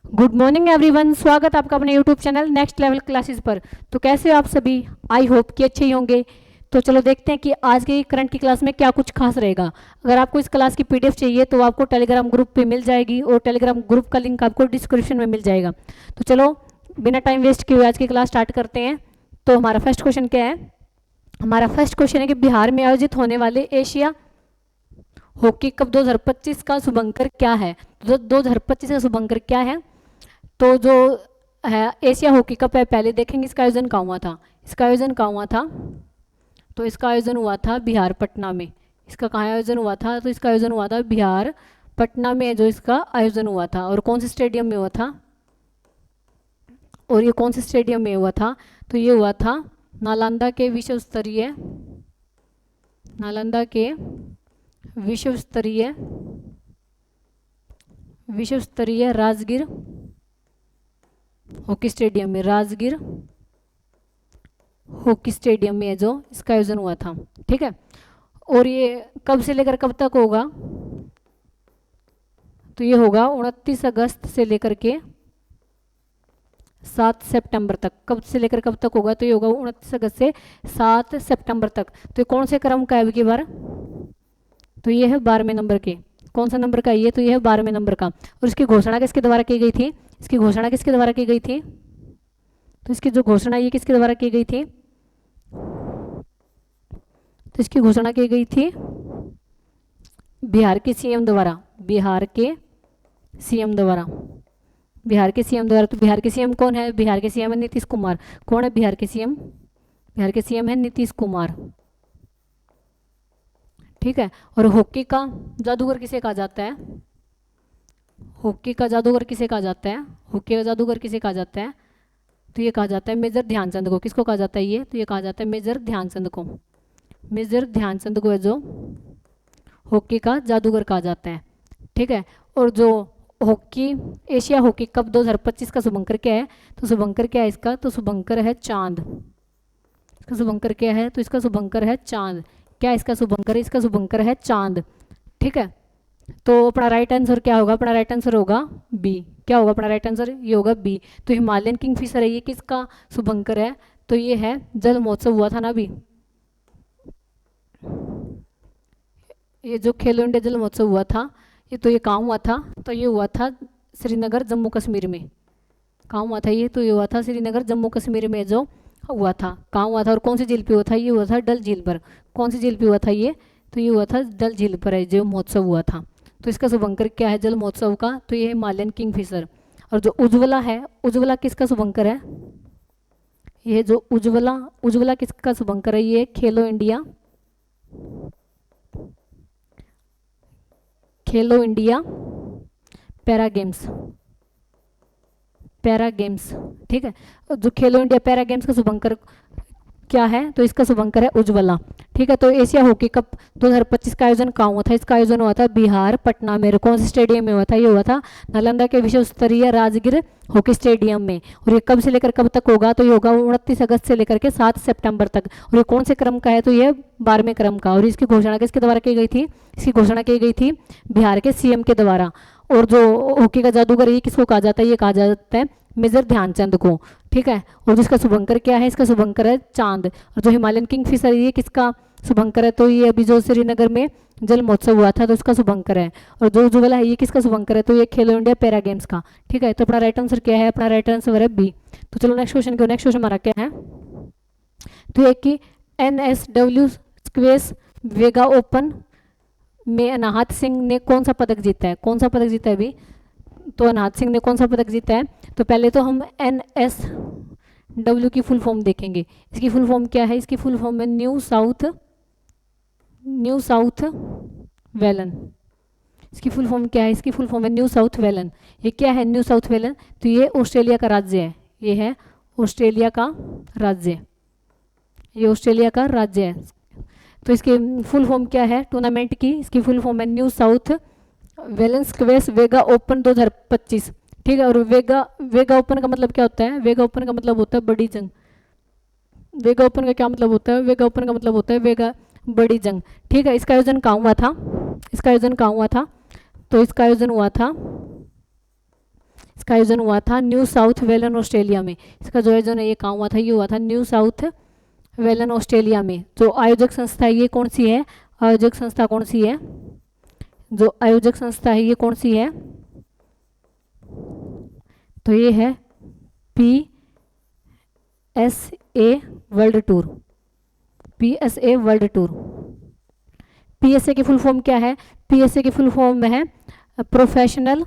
Good morning everyone, स्वागत आपका अपने YouTube channel next level classes पर। तो कैसे हो आप सभी? आई होप कि अच्छे ही होंगे। तो चलो देखते हैं कि आज की करंट की क्लास में क्या कुछ खास रहेगा। अगर आपको इस क्लास की पीडीएफ चाहिए तो आपको टेलीग्राम ग्रुप पे मिल जाएगी और टेलीग्राम ग्रुप का लिंक आपको डिस्क्रिप्शन में मिल जाएगा। तो चलो बिना टाइम वेस्ट किए हुए आज की क्लास स्टार्ट करते हैं। तो हमारा फर्स्ट क्वेश्चन क्या है? हमारा फर्स्ट क्वेश्चन है कि बिहार में आयोजित होने वाले एशिया हॉकी कप 2025 का शुभंकर क्या है? तो 2025 का शुभंकर क्या है? तो जो है एशिया हॉकी कप है, पहले देखेंगे इसका आयोजन कहाँ हुआ था। इसका आयोजन कहाँ हुआ था? तो इसका आयोजन हुआ था बिहार पटना में। इसका कहाँ आयोजन हुआ था? तो इसका आयोजन हुआ था बिहार पटना में, जो इसका आयोजन हुआ था। और कौन से स्टेडियम में हुआ था? और ये कौन से स्टेडियम में हुआ था? तो ये हुआ था नालंदा के विश्व स्तरीय नालंदा के विश्व स्तरीय राजगीर हॉकी स्टेडियम में, राजगीर हॉकी स्टेडियम में जो इसका आयोजन हुआ था। ठीक है। और ये कब से लेकर कब तक होगा? तो ये होगा 29 अगस्त से लेकर के 7 सितंबर तक। कब से लेकर कब तक होगा? तो ये होगा 29 अगस्त से 7 सितंबर तक। तो ये कौन से क्रम का है अब की बार? तो ये है 12वें नंबर के। कौन सा नंबर का ये? तो ये है 12वें नंबर का। और इसकी घोषणा किसके द्वारा की गई थी? इसकी घोषणा किसके द्वारा की गई थी? तो इसकी जो घोषणा ये किसके द्वारा की गई थी? तो इसकी घोषणा की गई थी बिहार के सीएम द्वारा। बिहार के सीएम द्वारा। तो बिहार के सीएम कौन है? बिहार के सीएम है नीतीश कुमार। कौन है बिहार के सीएम? बिहार के सीएम है नीतीश कुमार। ठीक है। और हॉकी का जादूगर किसे कहा जाता है? हॉकी का जादूगर किसे कहा जाता है? हॉकी का जादूगर किसे कहा जाता है? तो ये कहा जाता है मेजर ध्यानचंद को। किसको कहा जाता है ये? तो ये कहा जाता है मेजर ध्यानचंद को। मेजर ध्यानचंद को है जो हॉकी का जादूगर कहा जाता है। ठीक है। और जो हॉकी एशिया हॉकी कप 2025 का शुभंकर क्या है? तो शुभंकर क्या है इसका? तो शुभंकर है चांद। इसका शुभंकर क्या है? तो इसका शुभंकर है चांद। क्या इसका शुभंकर? इसका शुभंकर है चांद। ठीक है। तो अपना राइट आंसर क्या होगा? अपना राइट आंसर होगा बी। क्या होगा अपना राइट आंसर? ये होगा बी। तो हिमालयन किंगफिशर है, ये किसका शुभंकर है? तो ये है जल महोत्सव हुआ था ना अभी, ये जो खेलो इंडिया जल महोत्सव हुआ था, ये तो ये कहाँ हुआ था? तो ये हुआ था श्रीनगर जम्मू कश्मीर में। कहाँ हुआ था ये? तो ये हुआ था श्रीनगर जम्मू कश्मीर में जो हुआ था। कहाँ हुआ था और कौन सी झील पे हुआ था? ये हुआ था डल झील पर। कौन सी झील पे हुआ था ये? तो ये हुआ था डल झील पर है जो महोत्सव हुआ था। तो इसका शुभंकर क्या है जल महोत्सव का? तो ये हिमालयन किंगफिशर। और जो उज्ज्वला है, उज्ज्वला किसका शुभंकर है? ये जो उज्ज्वला किसका शुभंकर है? ये खेलो इंडिया पैरा गेम्स। ठीक है। जो खेलो इंडिया पैरा गेम्स का शुभंकर क्या है? तो इसका शुभंकर है उज्ज्वला। ठीक है। तो एशिया हॉकी कप 2025 का आयोजन कहाँ हुआ था? इसका आयोजन हुआ था बिहार पटना में। कौन से स्टेडियम में हुआ था? ये हुआ था नालंदा के विश्व स्तरीय राजगीर हॉकी स्टेडियम में। और ये कब से लेकर कब तक होगा? तो ये होगा 29 अगस्त से लेकर के 7 सितंबर तक। और ये कौन से क्रम का है? तो ये 12वें क्रम का। और इसकी घोषणा किसके द्वारा की गई थी? इसकी घोषणा की गई थी बिहार के सीएम के द्वारा। और जो हॉकी का जादूगर ये किसको कहा जाता है? ये कहा जाता है मेजर ध्यानचंद को। ठीक है। और जिसका शुभंकर क्या है? इसका शुभंकर है चांद। और जो हिमालयन किंगफिशर ये किसका शुभंकर है? तो ये अभी जो श्रीनगर में जल महोत्सव हुआ था तो उसका शुभंकर है। और जो उज्ज्वला है ये किसका शुभंकर है? तो ये खेलो इंडिया पैरा गेम्स का। ठीक है। तो अपना राइट आंसर क्या है? अपना राइट आंसर है बी। तो चलो नेक्स्ट क्वेश्चन को। नेक्स्ट क्वेश्चन हमारा क्या है? तो एक कि NSW स्क्वेश वेगा ओपन में अनाहत सिंह ने कौन सा पदक जीता है? कौन सा पदक जीता है अभी? तो अनाहत सिंह ने कौन सा पदक जीता है? तो पहले तो हम NSW की फुल फॉर्म देखेंगे। इसकी फुल फॉर्म क्या है? इसकी फुल फॉर्म है न्यू साउथ वेलन। इसकी फुल फॉर्म क्या है? इसकी फुल फॉर्म है न्यू साउथ वेलन। ये क्या है न्यू साउथ वेलन? तो ये ऑस्ट्रेलिया का राज्य है। ये है ऑस्ट्रेलिया का राज्य। ये ऑस्ट्रेलिया का राज्य है। तो इसकी फुल फॉर्म क्या है टूर्नामेंट की? इसकी फुल फॉर्म है न्यू साउथ वेलन स्क्वेश वेगा ओपन 2025। ठीक है। और वेगा ओपन का मतलब क्या होता है? वेगा ओपन का मतलब होता है बड़ी जंग। वेगा ओपन का क्या मतलब होता है? वेगा ओपन का मतलब होता है वेगा बड़ी जंग। ठीक है। इसका आयोजन कहाँ हुआ था? इसका आयोजन कहाँ हुआ था? तो इसका आयोजन हुआ था इसका आयोजन हुआ था न्यू साउथ वेलन ऑस्ट्रेलिया में। इसका जो आयोजन है ये कहाँ हुआ था, ये हुआ था न्यू साउथ वेलन ऑस्ट्रेलिया में। जो आयोजक संस्था है ये कौन सी है, आयोजक संस्था कौन सी है, जो आयोजक संस्था है ये कौन सी है, तो ये है PSA world tour, PSA world tour. PSA की फुल फॉर्म क्या है, PSA की फुल फॉर्म है प्रोफेशनल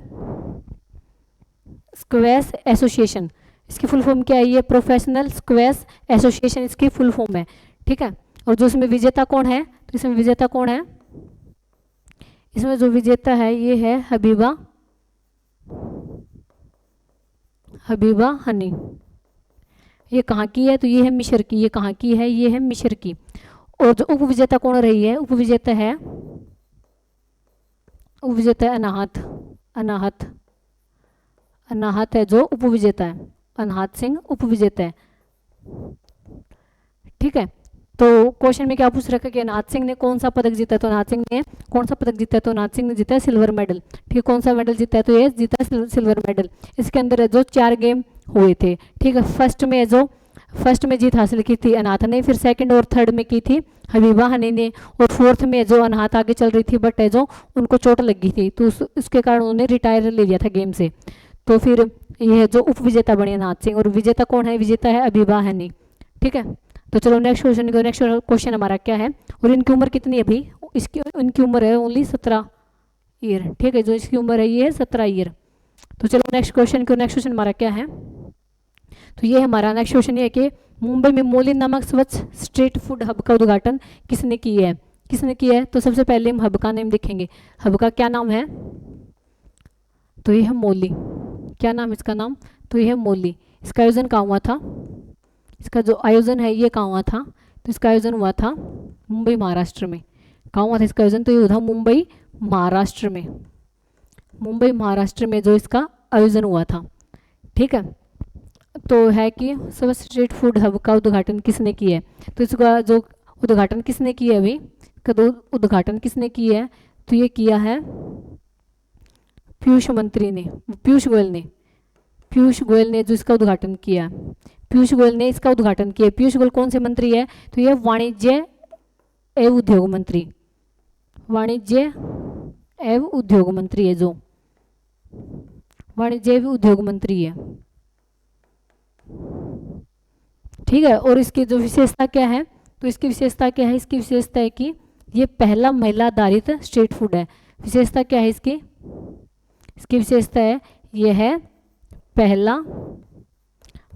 स्क्वैश एसोसिएशन। इसकी फुल फॉर्म क्या है, ये प्रोफेशनल स्क्वैश एसोसिएशन इसकी फुल फॉर्म है, ठीक है। और जो इसमें विजेता कौन है, तो इसमें विजेता कौन है, इसमें जो विजेता है ये है हबीबा हनी। ये कहाँ की है, तो ये है मिस्र की, ये कहाँ की है, ये है मिस्र की। और जो उपविजेता कौन रही है, उपविजेता है अनाहत है जो उपविजेता है, अनाहत सिंह उपविजेता है, ठीक है। तो क्वेश्चन में क्या पूछ रखा है कि अनाहत सिंह ने कौन सा पदक जीता है, तो अनाहत सिंह ने कौन सा पदक जीता है, तो अनाहत सिंह ने जीता है सिल्वर मेडल, ठीक है। कौन सा मेडल जीता है, तो ये जीता है सिल्वर मेडल। इसके अंदर जो 4 गेम हुए थे, ठीक है। फर्स्ट में जीत हासिल की थी अनाहत ने, फिर सेकंड और थर्ड में की थी हबीबा हनी ने, और फोर्थ में जो अनाहत आगे चल रही थी बट जो उनको चोट लगी थी तो उसके कारण उन्होंने रिटायर ले लिया था गेम से। तो फिर यह जो उपविजेता बने अनाहत सिंह, और विजेता कौन है, विजेता है हबीबा हनी, ठीक है। तो चलो नेक्स्ट क्वेश्चन हमारा क्या है, और इनकी उम्र कितनी है अभी, इनकी उम्र है ओनली 17 ईयर, ठीक है। जो इसकी उम्र है ये है 17 ईयर। तो चलो नेक्स्ट क्वेश्चन हमारा क्या है, तो ये हमारा नेक्स्ट क्वेश्चन ये है कि मुंबई में मोली नामक स्वच्छ स्ट्रीट फूड हब का उद्घाटन किसने किया है, तो सबसे पहले हम हब का नेम लिखेंगे। हब का क्या नाम है, तो ये है मोली। क्या नाम है इसका नाम, तो ये है मोली। इसका आयोजन कहाँ हुआ था, इसका जो आयोजन है ये कहाँ हुआ था, तो इसका आयोजन हुआ था मुंबई महाराष्ट्र में। कहाँ हुआ था इसका आयोजन, तो ये हुआ था मुंबई महाराष्ट्र में जो इसका आयोजन हुआ था, ठीक है। तो है कि सब स्ट्रीट फूड हब का उद्घाटन किसने किया है, तो इसका जो उद्घाटन किसने किया है अभी, उद्घाटन किसने किया है, तो ये किया है पीयूष गोयल ने जो इसका उद्घाटन किया, पीयूष गोयल ने इसका उद्घाटन किया। पीयूष गोयल कौन से मंत्री है, तो ये वाणिज्य एवं उद्योग मंत्री है, जो वाणिज्य एवं उद्योग मंत्री है, ठीक है। और इसकी जो विशेषता क्या है, तो इसकी विशेषता है कि ये पहला महिला आधारित स्ट्रीट फूड है। विशेषता क्या है इसकी विशेषता है यह है पहला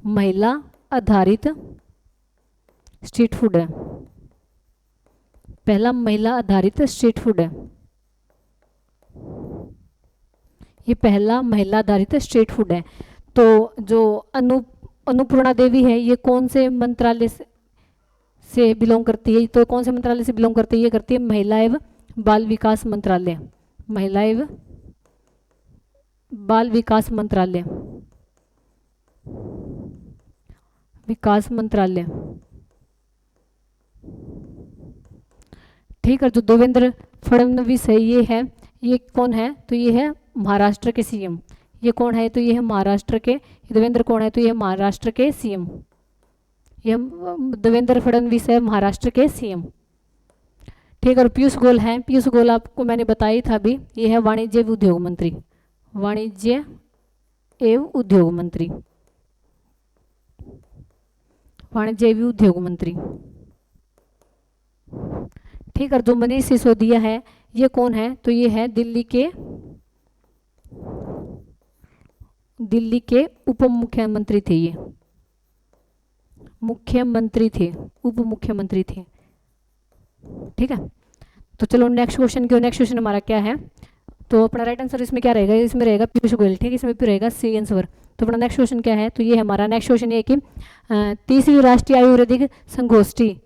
महिला आधारित स्ट्रीट फूड है, ये पहला महिला आधारित स्ट्रीट फूड है। तो जो अन्नपूर्णा देवी है ये कौन से मंत्रालय से बिलोंग करती है, तो कौन से मंत्रालय से बिलोंग करती है, ये करती है महिला एवं बाल विकास मंत्रालय, विकास मंत्रालय, ठीक है। जो देवेंद्र फडणवीस है ये कौन है, तो ये है महाराष्ट्र के सीएम। ये कौन है, तो ये है महाराष्ट्र के, देवेंद्र कौन है, तो ये महाराष्ट्र के सीएम, ये देवेंद्र फडणवीस है महाराष्ट्र के सीएम, ठीक है। और पीयूष गोयल है, पीयूष गोयल आपको मैंने बताया था अभी, ये है वाणिज्य एवं उद्योग मंत्री, ठीक है। जो मनीष सिसोदिया है ये कौन है, तो ये है दिल्ली के उप मुख्यमंत्री थे, ये उप मुख्यमंत्री थे, ठीक है। तो चलो नेक्स्ट क्वेश्चन हमारा क्या है, तो अपना राइट आंसर इसमें क्या रहेगा, इसमें रहेगा पीयूष गोयल, ठीक है। इसमें फिर रहेगा सी आंसर। तो अपना नेक्स्ट क्वेश्चन क्या है, तो ये हमारा नेक्स्ट क्वेश्चन ये कि 30वीं राष्ट्रीय आयुर्वेदिक संगोष्ठी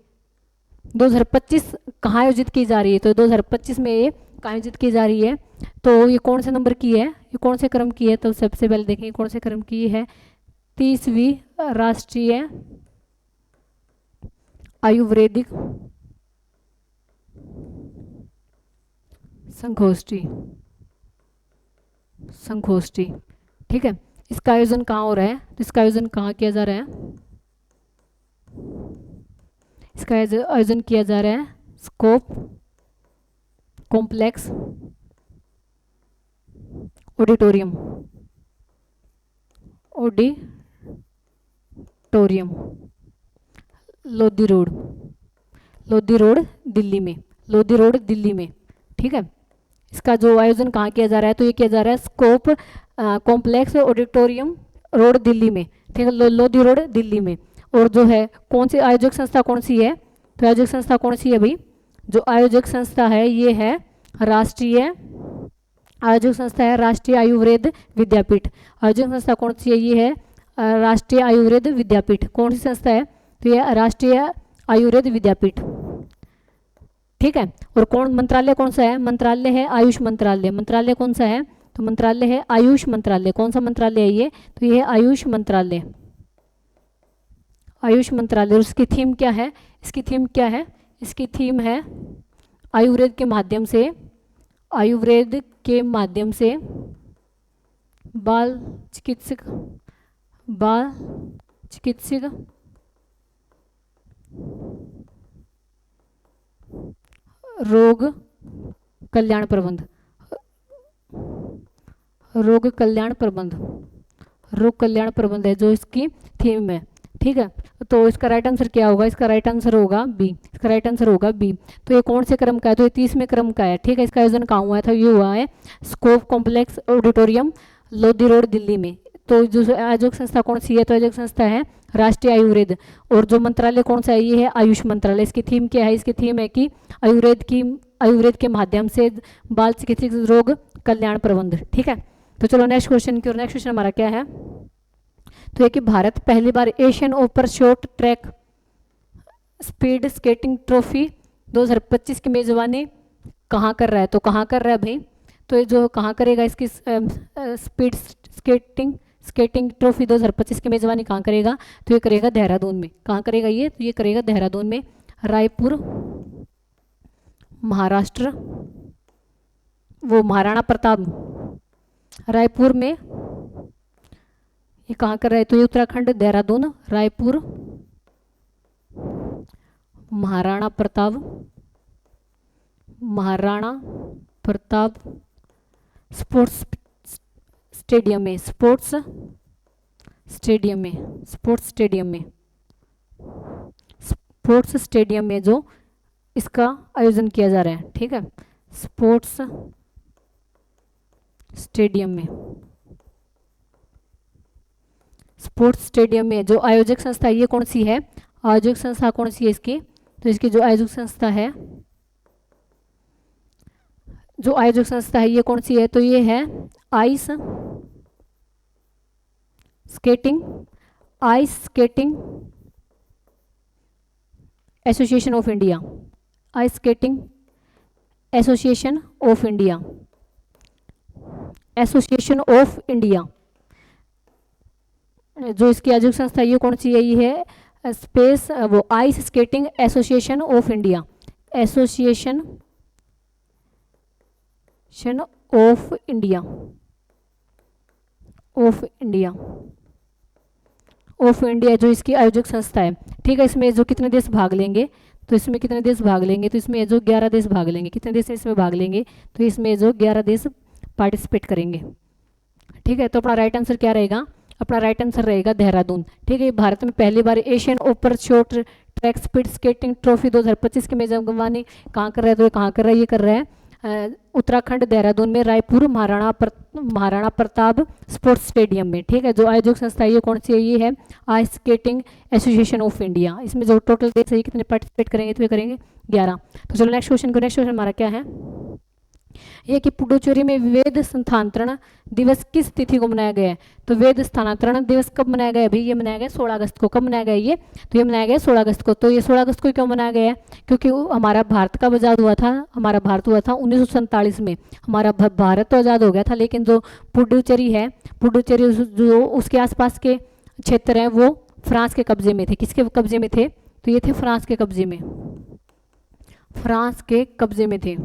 2025 कहाँ आयोजित की जा रही है, तो 2025 में ये कहाँ आयोजित की जा रही है, तो ये कौन से नंबर की है, ये कौन से क्रम की है, तो सबसे पहले देखेंगे कौन से क्रम की है, 30वीं राष्ट्रीय आयुर्वेदिक संगोष्ठी, ठीक है। इसका आयोजन कहाँ हो रहा है, तो इसका आयोजन कहाँ किया जा रहा है, इसका आयोजन किया जा रहा है scope complex auditorium, auditorium Lodhi road, Lodhi road Delhi में, लोधी रोड दिल्ली में। ठीक है, इसका जो आयोजन कहाँ किया जा रहा है, तो ये किया जा रहा है scope complex auditorium road Delhi में। ठीक है, लोधी रोड दिल्ली में। और जो है कौन सी आयोजक संस्था कौन सी है, तो आयोजक संस्था कौन सी है भाई, जो आयोजक संस्था है ये है राष्ट्रीय, आयोजक संस्था है राष्ट्रीय आयुर्वेद विद्यापीठ। आयोजक संस्था कौन सी है, ये है राष्ट्रीय आयुर्वेद विद्यापीठ। कौन सी संस्था है, तो ये राष्ट्रीय आयुर्वेद विद्यापीठ। ठीक है, और कौन मंत्रालय कौन सा है, मंत्रालय है आयुष मंत्रालय। मंत्रालय कौन सा है, तो मंत्रालय है आयुष मंत्रालय। कौन सा मंत्रालय है ये, तो ये है आयुष मंत्रालय, आयुष मंत्रालय। और इसकी थीम क्या है, इसकी थीम क्या है, इसकी थीम है आयुर्वेद के माध्यम से, आयुर्वेद के माध्यम से बाल चिकित्सक, बाल चिकित्सक रोग कल्याण प्रबंध, रोग कल्याण प्रबंध, रोग कल्याण प्रबंध है जो इसकी थीम है। ठीक है, तो इसका राइट आंसर क्या होगा, इसका राइट आंसर होगा बी, इसका राइट आंसर होगा बी। तो ये कौन से क्रम का है, तो ये 30वें क्रम का है। ठीक है, इसका आयोजन कहाँ हुआ था, ये हुआ है scope complex auditorium Lodhi road Delhi में। तो जो आयोजक संस्था कौन सी है, तो आयोजक संस्था है राष्ट्रीय आयुर्वेद। और जो मंत्रालय कौन सा है, ये है आयुष मंत्रालय। इसकी थीम क्या है, इसकी थीम है कि आयुर्वेद के माध्यम से बाल चिकित्सक रोग कल्याण प्रबंध। ठीक है, तो चलो नेक्स्ट क्वेश्चन की ओर। नेक्स्ट क्वेश्चन हमारा क्या है, तो ये कि भारत पहली बार Asian open short track speed skating trophy 2025 की मेजबानी कहाँ कर रहा है, तो कहाँ कर रहा है भाई, तो ये जो कहाँ करेगा, इसकी स्पीड स्केटिंग ट्रॉफी 2025 की मेजबानी कहाँ करेगा, तो ये करेगा देहरादून में। कहाँ करेगा ये, तो ये करेगा देहरादून में, रायपुर महाराष्ट्र, वो महाराणा प्रताप रायपुर में। ये कहाँ कर रहा है, तो ये उत्तराखंड, देहरादून, रायपुर, महाराणा प्रताप स्पोर्ट्स स्टेडियम में, स्पोर्ट्स स्टेडियम में जो इसका आयोजन किया जा रहा है। ठीक है, स्पोर्ट्स स्टेडियम में जो आयोजक संस्था ये कौन सी है, आयोजक संस्था कौन सी है इसकी, तो इसकी जो आयोजक संस्था है, जो आयोजक संस्था है ये कौन सी है, तो ये है ice skating association of India, ice skating association of India, जो इसकी आयोजक संस्था ये कौन सी है, ये है स्पेस वो ice skating association of India, of India जो इसकी आयोजक संस्था है। ठीक है, इसमें जो कितने देश भाग लेंगे, तो इसमें कितने देश भाग लेंगे, तो इसमें जो 11 देश भाग लेंगे। कितने देश इसमें भाग लेंगे, तो इसमें जो 11 देश पार्टिसिपेट करेंगे। ठीक है, तो अपना राइट आंसर क्या रहेगा, अपना राइट आंसर रहेगा देहरादून। ठीक है, भारत में पहली बार Asian open short track speed skating trophy 2025 की मेजबानी कहाँ कर रहा है, तो कहाँ कर रहा है, ये कर रहा है उत्तराखंड, देहरादून में, रायपुर महाराणा प्रताप स्पोर्ट्स स्टेडियम में। ठीक है, जो आयोजक संस्था ये कौन सी है, ये है ice skating association of India. इसमें जो टोटल देश है कितने पार्टिसिपेट करेंगे, तो ये करेंगे 11। तो चलो नेक्स्ट क्वेश्चन को। नेक्स्ट क्वेश्चन हमारा क्या है, ये कि पुडुचेरी में वेद स्थानांतरण दिवस किस तिथि को मनाया गया है, तो वेद स्थानांतरण दिवस कब मनाया गया है भाई, ये मनाया गया 16 अगस्त को। कब मनाया गया ये, तो ये मनाया गया 16 अगस्त को। तो ये 16 अगस्त को क्यों मनाया गया है, क्योंकि हमारा भारत कब आज़ाद हुआ था, हमारा भारत हुआ था 1947 में। हमारा भारत तो आज़ाद हो गया था, लेकिन जो पुडुचेरी है, पुडुचेरी जो उसके आसपास के क्षेत्र हैं वो फ्रांस के कब्जे में थे। किसके कब्जे में थे, तो ये थे फ्रांस के कब्जे में, फ्रांस के कब्जे में थे।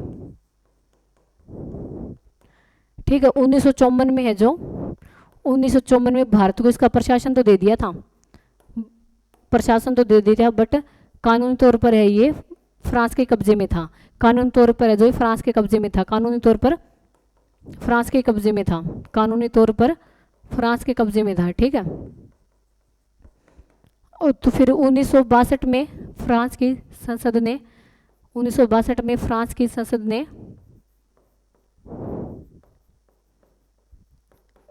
ठीक है, 1954 में है जो 1954 में भारत को इसका प्रशासन तो दे दिया था, प्रशासन तो दे दिया, बट कानूनी तौर पर है ये फ्रांस के कब्जे में था। कानूनी तौर पर है जो फ्रांस के कब्जे में था, कानूनी तौर पर फ्रांस के कब्जे में था, कानूनी तौर पर फ्रांस के कब्जे में था। ठीक है, और तो फिर 1962 में फ्रांस की संसद ने 1962 में फ्रांस की संसद ने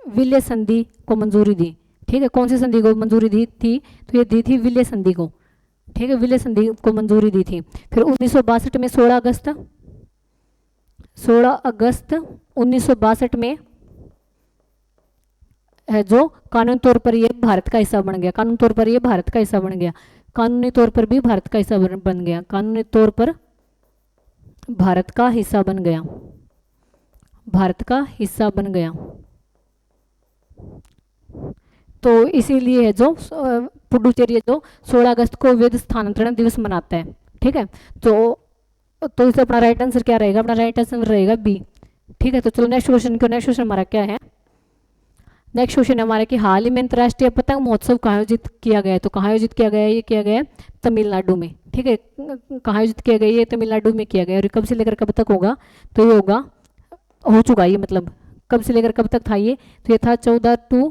विले संधि को मंजूरी दी। ठीक है, कौन सी संधि को मंजूरी दी थी? तो ये दी थी विले संधि को। ठीक है, विले संधि को मंजूरी दी थी। फिर 1962 में 16 अगस्त 1962 में है जो कानूनी तौर पर ये भारत का हिस्सा बन गया, कानूनी तौर पर ये भारत का हिस्सा बन गया, कानूनी तौर पर भी भारत का हिस्सा बन गया, कानूनी तौर पर भारत का हिस्सा बन गया, भारत का हिस्सा बन गया। तो इसीलिए है जो पुडुचेरी जो 16 अगस्त को अवैध स्थानांतरण दिवस मनाता है। ठीक है, तो इसे अपना राइट आंसर क्या रहेगा? अपना राइट आंसर रहेगा बी। ठीक है, तो चलो नेक्स्ट क्वेश्चन को। नेक्स्ट क्वेश्चन हमारा क्या है? नेक्स्ट क्वेश्चन हमारा कि हाल ही में अंतर्राष्ट्रीय पतंग महोत्सव कहाँ आयोजित किया गया है? तो कहाँ आयोजित किया गया है? ये किया गया है तमिलनाडु में। ठीक है, कहाँ आयोजित किया गया? ये तमिलनाडु में किया गया। और कब से लेकर कब तक होगा? तो ये होगा, हो चुका ये, मतलब कब से लेकर कब तक था ये? तो ये था 14 to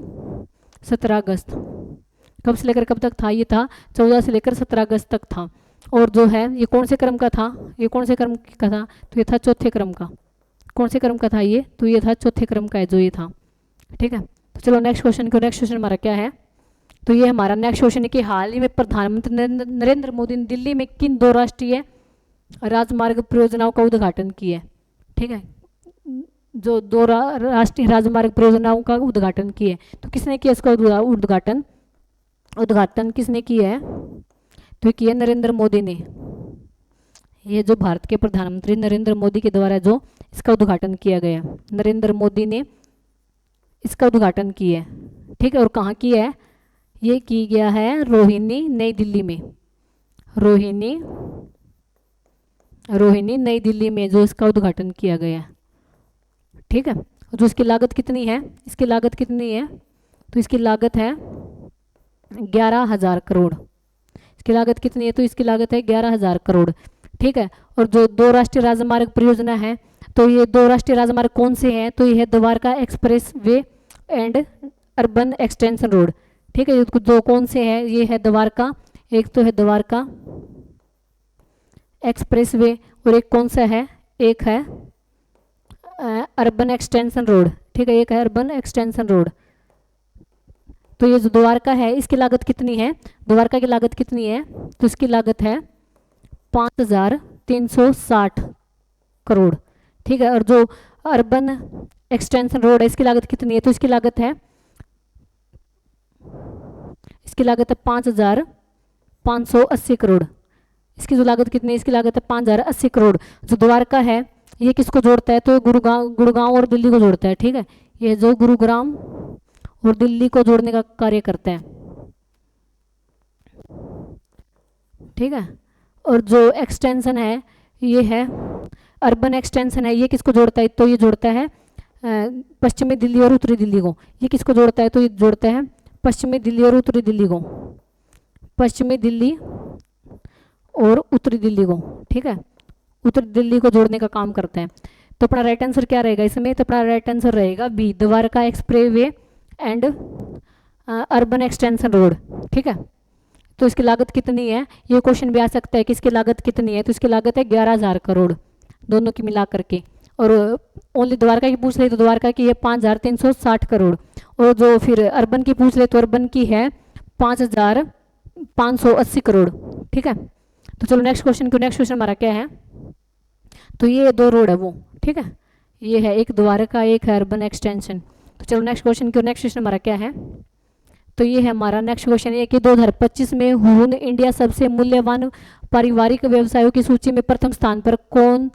17 अगस्त। कब से लेकर कब तक था? ये था 14 से लेकर 17 अगस्त तक था। और जो है ये कौन से क्रम का था? ये कौन से क्रम का था? तो ये था चौथे क्रम का। कौन से क्रम का था ये? तो ये था चौथे क्रम का है जो ये था। ठीक है, तो चलो नेक्स्ट क्वेश्चन को। नेक्स्ट क्वेश्चन हमारा क्या है? तो ये हमारा नेक्स्ट क्वेश्चन है कि हाल ही में प्रधानमंत्री नरेंद्र मोदी ने दिल्ली में किन 2 राष्ट्रीय राजमार्ग परियोजनाओं का उद्घाटन किया है? ठीक है, जो 2 राष्ट्रीय राजमार्ग परियोजनाओं का उद्घाटन किया है, तो किसने किया इसका उद्घाटन किसने किया है? तो किया नरेंद्र मोदी ने। ये जो भारत के प्रधानमंत्री नरेंद्र मोदी के द्वारा जो इसका उद्घाटन किया गया, नरेंद्र मोदी ने इसका उद्घाटन किया है। ठीक है, और कहाँ किया है? ये की गया है रोहिणी, नई दिल्ली में। रोहिणी नई दिल्ली में जो इसका उद्घाटन किया गया है। ठीक है, जो इसकी लागत कितनी है? इसकी लागत कितनी है? तो इसकी लागत है 11,000 करोड़। इसकी लागत कितनी है? तो इसकी लागत है 11,000 करोड़। ठीक है, और जो 2 राष्ट्रीय राजमार्ग परियोजना है, तो ये 2 राष्ट्रीय राजमार्ग कौन से हैं? तो ये है Dwarka expressway and urban extension road. ठीक है, जो कौन से हैं? ये है द्वारका, एक तो है द्वारका एक्सप्रेस वे, और एक कौन सा है? एक है अर्बन एक्सटेंशन रोड। ठीक है, एक है अर्बन एक्सटेंशन रोड। तो ये जो द्वारका है इसकी लागत कितनी है? द्वारका की लागत कितनी है? तो इसकी लागत है 5,360 करोड़। ठीक है, और जो अर्बन एक्सटेंशन रोड है इसकी लागत कितनी है? तो इसकी लागत है 5,580 करोड़। इसकी जो लागत कितनी है? इसकी लागत है 5,080 करोड़। जो द्वारका है ये किसको जोड़ता है? तो गुड़गांव और दिल्ली को जोड़ता है। ठीक है, ये जो गुरुग्राम और दिल्ली को जोड़ने का कार्य करता है। ठीक है, और जो एक्सटेंशन है ये है अर्बन एक्सटेंशन है, ये किसको जोड़ता है? तो ये जोड़ता है पश्चिमी दिल्ली और उत्तरी दिल्ली को। ये किसको जोड़ता है? तो ये जोड़ता है पश्चिमी दिल्ली और उत्तरी दिल्ली को, पश्चिमी दिल्ली और उत्तरी दिल्ली को। ठीक है, उत्तरी दिल्ली को जोड़ने का काम करता है। तो अपना राइट आंसर क्या रहेगा इसमें? तो अपना राइट आंसर रहेगा B, Dwarka expressway and urban extension road. ठीक है, तो इसकी लागत कितनी है? ये क्वेश्चन भी आ सकता है कि इसकी लागत कितनी है? तो इसकी लागत है 11,000 करोड़ दोनों की मिला करके। और ओनली द्वारका की पूछ ले तो द्वारका की है 5,360 करोड़, और जो फिर अर्बन की पूछ ले तो अर्बन की है 5,580 करोड़। ठीक है, तो चलो नेक्स्ट क्वेश्चन को। नेक्स्ट क्वेश्चन हमारा क्या है? तो ये 2 रोड है वो। ठीक है, ये है एक द्वारका, एक है अर्बन एक्सटेंशन। तो चलो नेक्स्ट क्वेश्चन को। नेक्स्ट क्वेश्चन हमारा क्या है? तो ये है हमारा नेक्स्ट क्वेश्चन है कि 2025 में हुरून इंडिया सबसे मूल्यवान पारिवारिक व्यवसायों की सूची में प्रथम स्थान पर कौन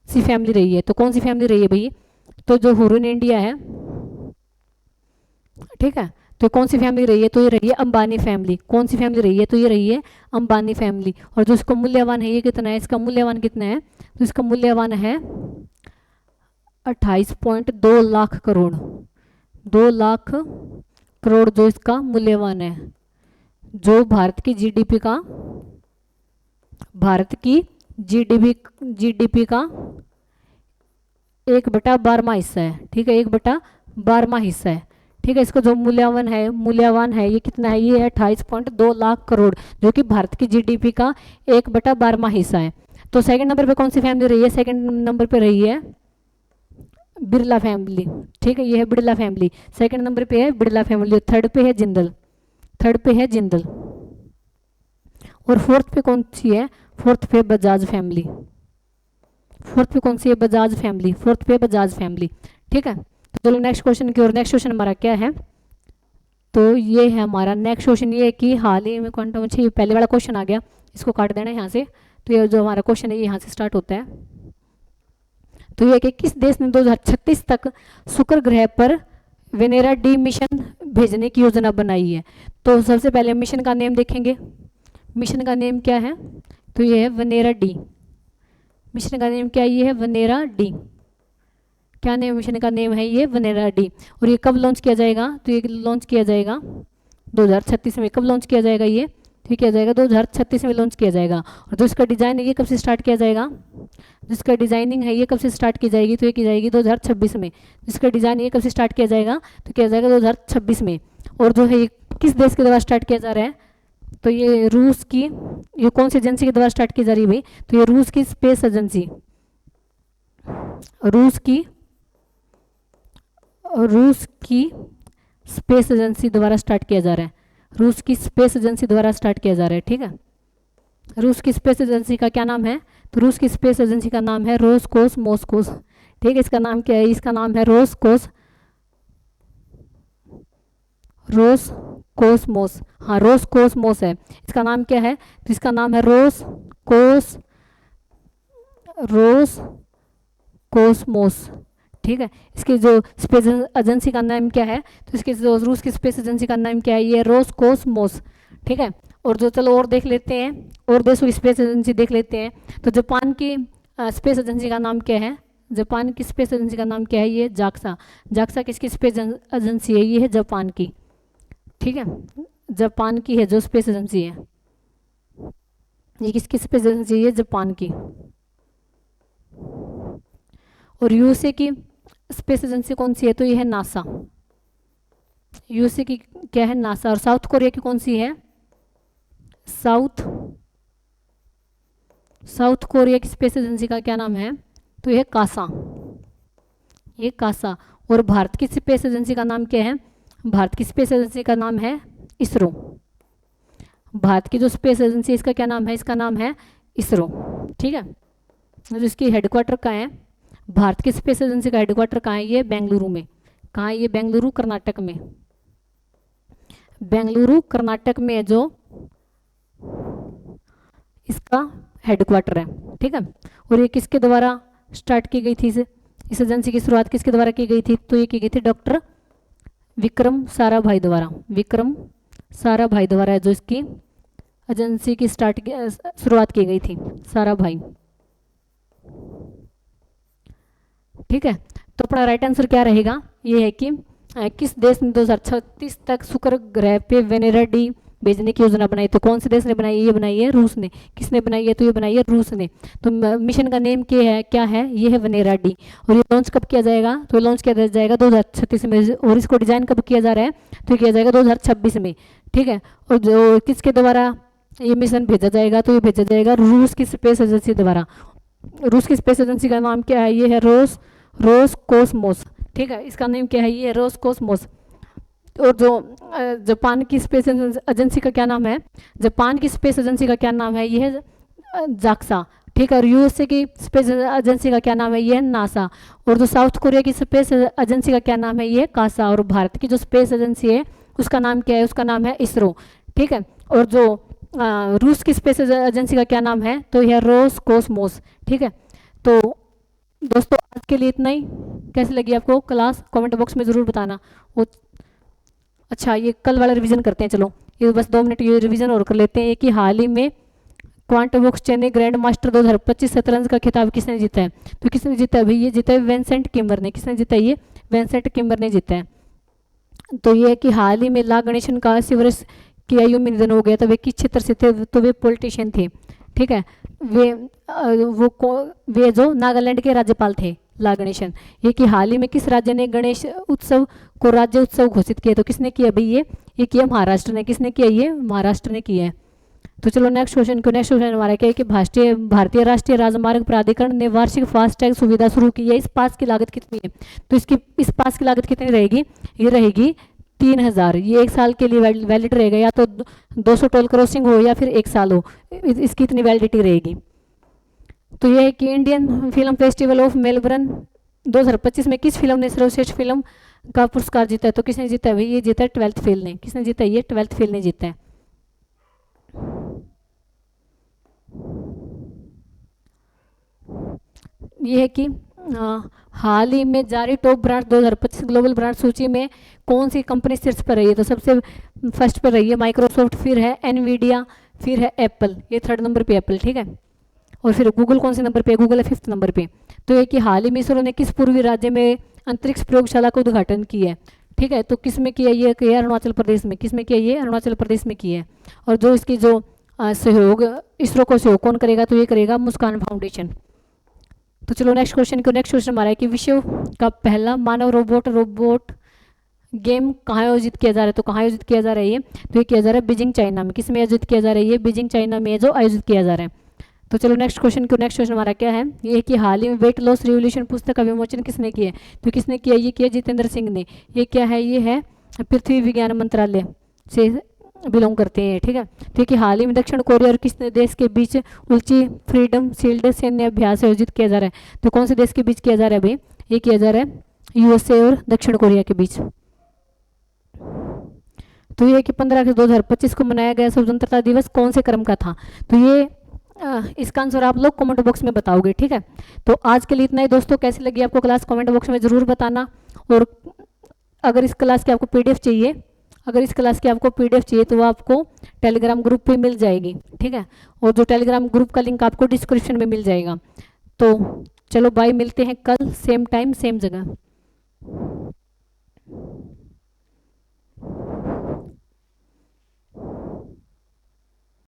सी फैमिली रही है? तो कौन सी फैमिली रही है भाई? तो जो हुरून इंडिया है, ठीक है, तो कौन सी फैमिली रही है? तो ये रही है अंबानी फैमिली। कौन सी फैमिली रही है? तो ये रही है अंबानी फैमिली। और जो इसका मूल्यवान है ये कितना है? इसका मूल्यवान कितना है? तो इसका मूल्यवान है 28.2 लाख करोड़। 2 लाख करोड़ जो इसका मूल्यवान है, जो भारत की जीडीपी का, भारत की जीडीपी का 1/12वां हिस्सा है। ठीक है, 1/12वां हिस्सा है। ठीक है, इसका जो मूल्यवान है ये कितना है, ये है 28.2 लाख करोड़, जो कि भारत की जीडीपी का 1/12वां हिस्सा है। तो सेकंड नंबर पे कौन सी फैमिली रही है, सेकंड नंबर पे रही है बिरला फैमिली। ठीक है, ये है बिरला फैमिली, सेकंड नंबर पे है बिरला फैमिली, थर्ड पे है जिंदल, और फोर्थ पे कौन सी है, फोर्थ पे बजाज फैमिली, फोर्थ पे कौन सी है, बजाज फैमिली, फोर्थ पे बजाज फैमिली। ठीक है, तो चलो नेक्स्ट क्वेश्चन की ओर। नेक्स्ट क्वेश्चन हमारा क्या है, तो ये है हमारा नेक्स्ट क्वेश्चन, ये है कि हाल ही में क्वांटम, अच्छा ये पहले वाला क्वेश्चन आ गया, इसको काट देना है यहाँ से। तो ये जो हमारा क्वेश्चन है ये यहाँ से स्टार्ट होता है। तो ये कि किस देश ने 2036 तक शुक्र ग्रह पर वेनेरा डी मिशन भेजने की योजना बनाई है। तो सबसे पहले मिशन का नेम देखेंगे, मिशन का नेम क्या है, तो ये है वेनेरा डी। मिशन का नेम क्या है, ये है वेनेरा डी। क्या नेम, मिशन का नेम है ये वेनेरा डी। और ये कब लॉन्च किया जाएगा, तो ये लॉन्च किया जाएगा 2036 में। कब लॉन्च किया जाएगा ये, तो किया जाएगा 2036 में लॉन्च किया जाएगा। और जो इसका डिज़ाइन है ये कब से स्टार्ट किया जाएगा, जिसका डिज़ाइनिंग है ये कब से स्टार्ट की जाएगी, तो ये की जाएगी 2026 में। जिसका डिज़ाइन ये कब से स्टार्ट किया जाएगा, तो किया जाएगा 2026 में। और जो है ये किस देश के द्वारा स्टार्ट किया जा रहा है, तो ये रूस की, ये कौन सी एजेंसी के द्वारा स्टार्ट की जा रही है भाई, तो ये रूस की स्पेस एजेंसी, रूस की स्पेस एजेंसी द्वारा स्टार्ट किया जा रहा है, रूस की स्पेस एजेंसी द्वारा स्टार्ट किया जा रहा है। ठीक है, रूस की स्पेस एजेंसी का क्या नाम है, तो रूस की स्पेस एजेंसी का नाम है रोसकोसमोस। ठीक है, इसका नाम क्या है, इसका नाम है रोसकोसमोस। हाँ, रोसकोसमोस है, इसका नाम क्या है, तो इसका नाम है रोसकोसमोस। ठीक है, इसकी जो स्पेस एजेंसी का नाम क्या है, तो इसके जो रूस की स्पेस एजेंसी का नाम क्या है, ये रोसकोसमोस। ठीक है, और जो चलो और देख लेते हैं, और देशों की स्पेस एजेंसी देख लेते हैं। तो जापान की स्पेस एजेंसी का नाम क्या है, जापान की स्पेस एजेंसी का नाम क्या है, ये जाक्सा। जाक्सा किसकी स्पेस एजेंसी है, ये है जापान की। ठीक है, जापान की है जो स्पेस एजेंसी है, ये किसकी स्पेस एजेंसी है, जापान की। और यूएसए की स्पेस एजेंसी कौन सी है, तो ये है नासा। यूएसए की क्या है, नासा। और साउथ कोरिया की कौन सी है, साउथ कोरिया की स्पेस एजेंसी का क्या नाम है, तो ये कासा, ये कासा। और भारत की स्पेस एजेंसी का नाम क्या है, भारत की स्पेस एजेंसी का नाम है इसरो। भारत की जो स्पेस एजेंसी है इसका क्या नाम है, इसका नाम है इसरो। ठीक है, जो इसकी हेडक्वार्टर कहाँ है, भारत की स्पेस एजेंसी का हेडक्वार्टर कहाँ है, ये बेंगलुरु में। कहाँ है ये, बेंगलुरु कर्नाटक में, बेंगलुरु कर्नाटक में है जो इसका हेडक्वार्टर है। ठीक है, और ये किसके द्वारा स्टार्ट की गई थी, इस एजेंसी की शुरुआत किसके द्वारा की गई थी, तो ये की गई थी डॉक्टर विक्रम साराभाई द्वारा। विक्रम साराभाई द्वारा है जो इसकी एजेंसी की शुरुआत की गई थी, साराभाई। ठीक है, तो अपना राइट आंसर क्या रहेगा, ये है कि किस देश ने 2036 तक शुक्र ग्रह पे वेनेरा डी भेजने की योजना बनाई। तो कौन से देश ने बनाई, ये बनाई है रूस ने। किसने बनाई है, तो ये बनाई है रूस ने। तो मिशन का नेम क्या है, ये है वेनेरा डी। और ये लॉन्च कब किया जाएगा, तो लॉन्च किया जाएगा 2036 में। और इसको डिजाइन कब किया जा रहा है, तो किया जाएगा 2026 में। ठीक है, और जो किसके द्वारा ये मिशन भेजा जाएगा, तो ये भेजा जाएगा रूस की स्पेस एजेंसी द्वारा। रूस की स्पेस एजेंसी का नाम क्या है, ये है रोसकोसमोस। ठीक है, इसका नेम क्या है, ये रोसकोसमोस। और जो जापान की स्पेस एजेंसी का क्या नाम है, जापान की स्पेस एजेंसी का क्या नाम है, ये है जाक्सा। ठीक है, और यूएसए की स्पेस एजेंसी का क्या नाम है, ये है नासा। और जो साउथ कोरिया की स्पेस एजेंसी का क्या नाम है, ये है कासा। और भारत की जो स्पेस एजेंसी है उसका नाम क्या है, उसका नाम है इसरो। ठीक है, और जो रूस की स्पेस एजेंसी का क्या नाम है, तो यह रोसकोसमोस। ठीक है, तो दोस्तों आज के लिए इतना ही। कैसी लगी आपको क्लास, कमेंट बॉक्स में ज़रूर बताना। वो अच्छा, ये कल वाला रिवीजन करते हैं। चलो ये बस 2 मिनट ये रिवीजन और कर लेते हैं कि हाल ही में quantum box Chennai grand master 2025 शतरंज का खिताब किसने जीता है, तो किसने जीता है भाई, ये जीता है विंसेंट किमर ने। किसने जीता है, ये विंसेंट किमर ने जीता है। तो ये है कि हाल ही में ला गणेशन का 80 वर्ष की आयु में निधन हो गया था। वे किस क्षेत्र से थे? तो वे पॉलिटिशियन थे। ठीक है। वे वे जो नागालैंड के राज्यपाल थे, ला गणेशन। ये कि हाल ही में किस राज्य ने गणेश उत्सव को राज्य उत्सव घोषित किया? तो किसने किया भाई? ये किया महाराष्ट्र ने। किसने किया? ये महाराष्ट्र ने किया है। तो चलो नेक्स्ट क्वेश्चन हमारा क्या है कि भारतीय राष्ट्रीय राजमार्ग प्राधिकरण ने वार्षिक फास्टैग सुविधा शुरू की है। इस पास की लागत कितनी है? तो इसकी इस पास की लागत कितनी रहेगी? ये रहेगी 3,000। ये 1 साल के लिए वैलिड रहेगा, या तो 200 टोल क्रॉसिंग हो या फिर 1 साल हो, इसकी इतनी वैलिडिटी रहेगी। तो यह है कि Indian film festival of Melbourne 2025 में किस फिल्म ने सर्वश्रेष्ठ फिल्म का पुरस्कार जीता है? तो किसने जीता है भाई? ये जीता है 12th फेल ने। किसने जीता है? ये 12th फेल ने जीता है। ये है कि हाल ही में जारी टॉप ब्रांड 2025 ग्लोबल ब्रांड सूची में कौन सी कंपनी शीर्ष पर रही है? तो सबसे फर्स्ट पर रही है माइक्रोसॉफ्ट, फिर है एनवीडिया, फिर है एप्पल। ये 3rd नंबर पे एप्पल। ठीक है। और फिर गूगल कौन से नंबर पे? गूगल है 5th नंबर पे। तो ये कि हाल ही में इसरो ने किस पूर्वी राज्य में अंतरिक्ष प्रयोगशाला का उद्घाटन किया है? ठीक है। तो किस में किया? ये किया अरुणाचल प्रदेश में। किस में किया? ये अरुणाचल प्रदेश में किया है। और जो इसकी जो सहयोग इसरो को सहयोग कौन करेगा? तो ये करेगा मुस्कान फाउंडेशन। तो चलो नेक्स्ट क्वेश्चन हमारा है कि विश्व का पहला मानव रोबोट गेम कहाँ आयोजित किया जा रहा है? तो कहाँ आयोजित किया जा रहा है ये? तो ये किया जा रहा है बीजिंग चाइना में। किस में आयोजित किया जा रहा है? ये बीजिंग चाइना में जो आयोजित किया जा रहा है। तो चलो नेक्स्ट क्वेश्चन हमारा क्या है? ये कि हाल ही में वेट लॉस रिवोल्यूशन पुस्तक का विमोचन किसने किया है? तो किसने किया? ये किया जितेंद्र सिंह ने। ये क्या है? ये है पृथ्वी विज्ञान मंत्रालय से बिलोंग करते हैं। ठीक है। तो कि हाल ही में दक्षिण कोरिया और किस देश के बीच उल्ची फ्रीडम शील्ड सैन्य अभ्यास आयोजित किया जा रहा है? तो कौन से देश के बीच किया जा रहा है भाई? ये किया जा रहा है यूएसए और दक्षिण कोरिया के बीच। तो ये कि 15 अगस्त 2025 को मनाया गया स्वतंत्रता दिवस कौन से क्रम का था? तो ये इसका आंसर आप लोग कमेंट बॉक्स में बताओगे। ठीक है। तो आज के लिए इतना ही दोस्तों। कैसी लगी आपको क्लास कमेंट बॉक्स में ज़रूर बताना। और अगर इस क्लास की आपको पीडीएफ चाहिए, तो वो आपको टेलीग्राम ग्रुप पे मिल जाएगी। ठीक है। और जो टेलीग्राम ग्रुप का लिंक आपको डिस्क्रिप्शन में मिल जाएगा। तो चलो बाय, मिलते हैं कल सेम टाइम सेम जगह।